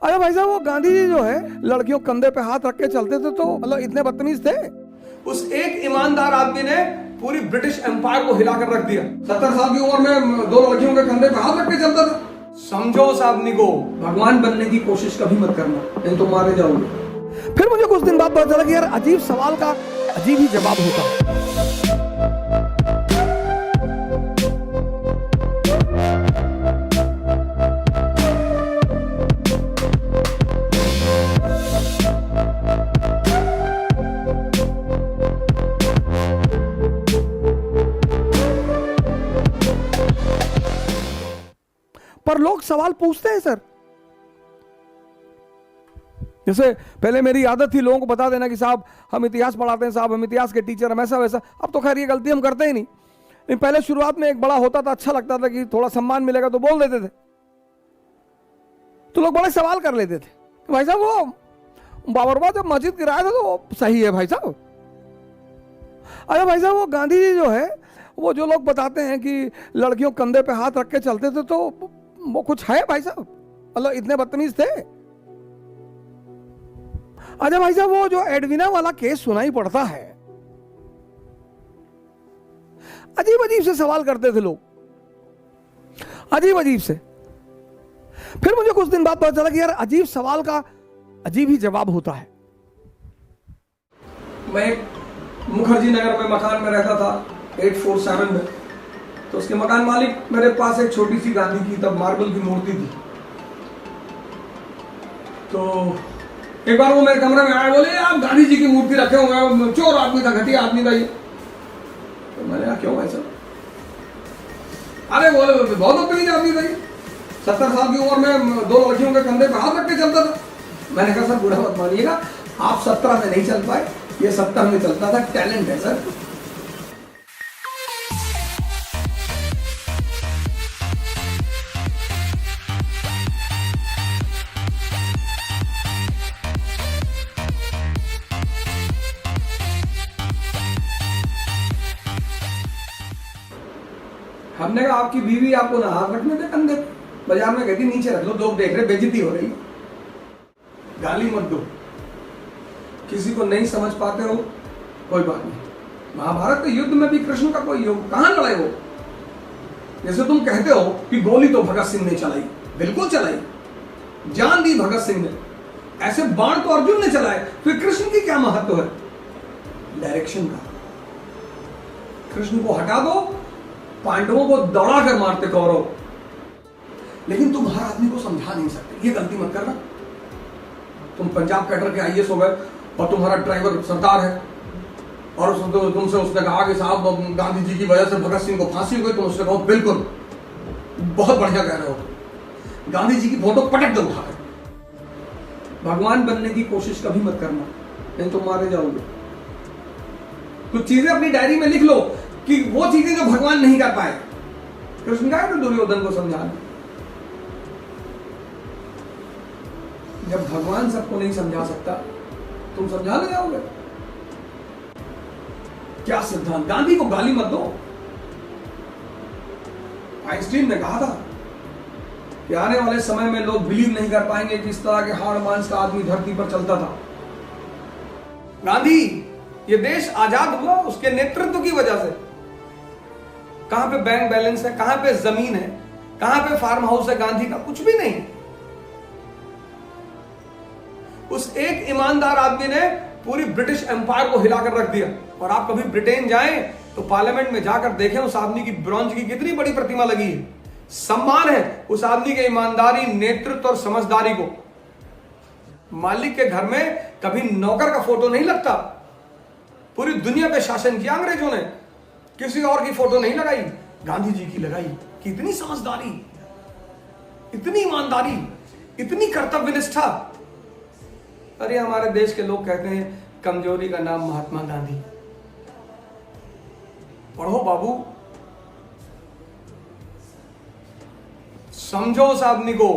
अरे भाई साहब, वो गांधी जी जो है लड़कियों कंधे पे हाथ रख के चलते थे, तो मतलब इतने बदतमीज थे। उस एक ईमानदार आदमी ने पूरी ब्रिटिश एम्पायर को हिलाकर रख दिया। 70 साल की उम्र में 2 लड़कियों के कंधे पे हाथ रख के चलता था। समझो उस आदमी को। भगवान बनने की कोशिश कभी मत करना, नहीं तो मारे जाओगे। फिर मुझे कुछ दिन बाद पता चला कि यार अजीब सवाल का अजीब ही जवाब होता है। पर लोग सवाल पूछते हैं सर। जैसे पहले मेरी आदत थी लोगों को बता देना कि साहब हम इतिहास पढ़ाते हैं, साहब हम इतिहास के टीचर हम, ऐसा वैसा। अब तो खैर ये गलती हम करते ही नहीं, लेकिन पहले शुरुआत में एक बड़ा होता था, अच्छा लगता था कि थोड़ा सम्मान मिलेगा तो बोल देते थे, तो लोग बड़े सवाल कर लेते थे। भाई साहब वो बाबरबाद जब मस्जिद गिराया था तो वो सही है भाई साहब। अरे भाई साहब, वो गांधी जी जो है, वो जो लोग बताते हैं कि लड़कियों कंधे पे हाथ रख के चलते थे, तो वो कुछ है भाई साहब? मतलब इतने बदतमीज थे? अच्छा भाई साहब, वो जो एडविना वाला केस सुनाई पड़ता है, अजीब अजीब से सवाल करते थे लोग, अजीब अजीब से। फिर मुझे कुछ दिन बाद पता चला कि यार अजीब सवाल का अजीब ही जवाब होता है। मैं मुखर्जी नगर में मकान में रहता था 847 में। तो उसके मकान मालिक मेरे पास एक छोटी सी गांधी की तब मार्बल की मूर्ति थी। तो एक बार वो मेरे कमरे में आए, बोले आप गांधी जी की मूर्ति रखे हुए, चोर आदमी था, घटिया आदमी था ये। तो मैंने कहा क्यों ऐसा? अरे बोले बहुत बदतमीज आदमी था ये, 70 साल की उम्र में 2 लड़कियों के कंधे पे हाथ रख के चलता था। मैंने कहा सर बुरा मत मानिएगा, आप 17 में नहीं चल पाए, ये 70 में चलता था, टैलेंट है सर। हमने कहा आपकी बीवी आपको ना हाथ रखने दे कंधे पे, बाजार में कहती नीचे रख लो, लोग देख रहे, बेइज्जती हो रही। गाली मत दो, किसी को नहीं समझ पाते हो कोई बात नहीं। महाभारत के युद्ध में भी कृष्ण का कोई योग कहां लड़ाई हो? जैसे तुम कहते हो कि गोली तो भगत सिंह ने चलाई, बिल्कुल चलाई, जान दी भगत सिंह ने, ऐसे बाण तो अर्जुन ने चलाए, फिर कृष्ण की क्या महत्व है? डायरेक्शन का। कृष्ण को हटा दो, पांडवों को दौड़ा कर मारते कौरव, लेकिन तुम हर आदमी को समझा नहीं सकते, ये गलती मत करना। तुम पंजाब कैडर के आईएएस हो गए और तुम्हारा ड्राइवर सरदार है, और तुमसे उसने कहा कि साहब गांधी जी की वजह से भगत सिंह को फांसी हो गई, तुम उसने कहो बिल्कुल बहुत बढ़िया कह रहे हो, गांधी जी की फोटो पटक दो उठाकर। भगवान बनने की कोशिश कभी मत करना, नहीं तो मारे जाओगे। कुछ चीजें अपनी डायरी में लिख लो कि वो चीजें जो भगवान नहीं कर पाए। कृष्ण का है तो दुर्योधन को समझाना। जब भगवान सबको नहीं समझा सकता, तुम समझा ले जाओगे? क्या सिद्धांत? गांधी को गाली मत दो। आइंस्टीन ने कहा था कि आने वाले समय में लोग बिलीव नहीं कर पाएंगे कि इस तरह के हाड़ मांस का आदमी धरती पर चलता था। गांधी, ये देश आजाद हुआ उसके नेतृत्व की वजह से। कहां पे बैंक बैलेंस है, कहां पे जमीन है, कहां पे फार्म हाउस है गांधी का? कुछ भी नहीं। उस एक ईमानदार आदमी ने पूरी ब्रिटिश एम्पायर को हिलाकर रख दिया। और आप कभी ब्रिटेन जाएं तो पार्लियामेंट में जाकर देखें उस आदमी की ब्रॉन्ज की कितनी बड़ी प्रतिमा लगी है। सम्मान है उस आदमी के ईमानदारी, नेतृत्व और समझदारी को। मालिक के घर में कभी नौकर का फोटो नहीं लगता। पूरी दुनिया पे शासन किया अंग्रेजों ने, किसी और की फोटो नहीं लगाई, गांधी जी की लगाई। कितनी समझदारी, इतनी ईमानदारी, इतनी कर्तव्यनिष्ठा। अरे हमारे देश के लोग कहते हैं कमजोरी का नाम महात्मा गांधी। पढ़ो बाबू, समझो उस आदमी को।